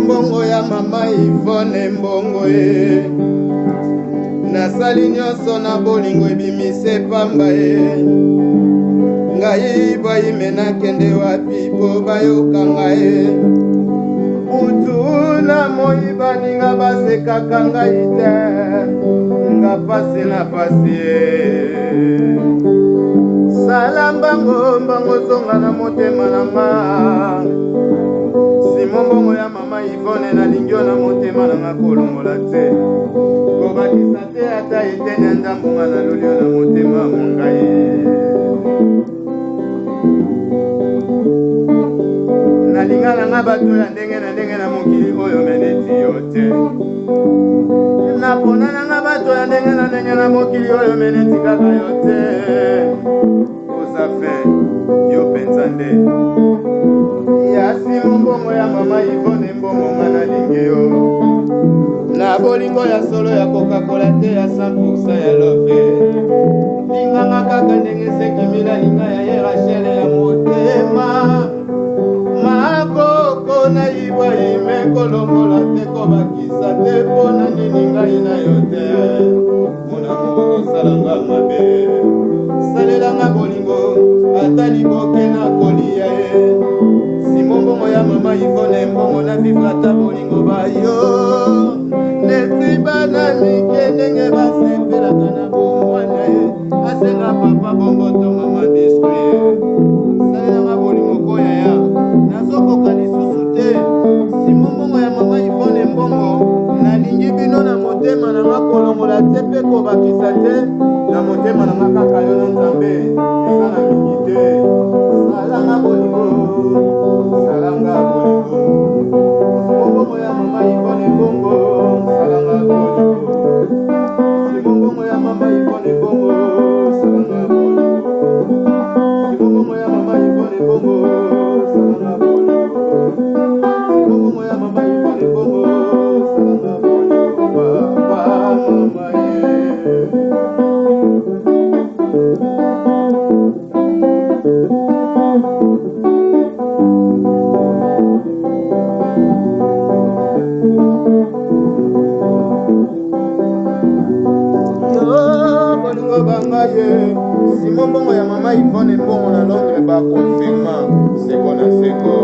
Mbongo ya mama Yvonne mbongo ye nasali nyonso na bolingo ebimise pamba ye ngai boyime nakende wapi po bayokanga ye utu na moyiba ninga basekaka ngai te nga pasi na pasi ye sala mbango mbango zonga na motema nanga Mbongo ya mama Yvonne na lingio na motema na makolongola te kobakisa te ata etene ndambunga na lulio na motema mongai nalinga nanga bato ya ndenge na mokili oyo meneti yo te napona nanga bato ya ndenge na mokili oyo meneti kaka yo te osafe yo penza nde yasi mbongo ya mama Yvonne mbongo ngana lingio na bolingo ya solo ya Coca-Cola te ya 100% ya love linganga kaka ndenge sekimila linga ya ye Rachel ya motema makoko na Ibrahim kolongola te kobakisa te pona nini ngai na yo te mona moko salanga mabe salelanga bolingo ata liboke na kolia ye Mbongo ya mama Yvonne mbongo na vivata bolingo bayo netiba na mike ndenge basepelaka na bomwana ye asenga papa bongo to mama biskuit salenga bolingo koya ya nazokoka lisusu te mbongo ya mama Yvonne mbongo nalingi bino na motema na makolongola te mpe kobakisa te na motema na makaka yo na nzambe eza na mingi te salanga bolingo salanga bolingo mbongo ya mama Yvonne bongo salanga bolingo mbongo ya mama Yvonne bongo salanga bolingo mbongo ya mama Yvonne bongo salanga bolingo mbongo ya mama Yvonne bongo salanga bolingo papa mama Mbongo ya mama Yvonne mbongo na Londres ba confirma seko na seko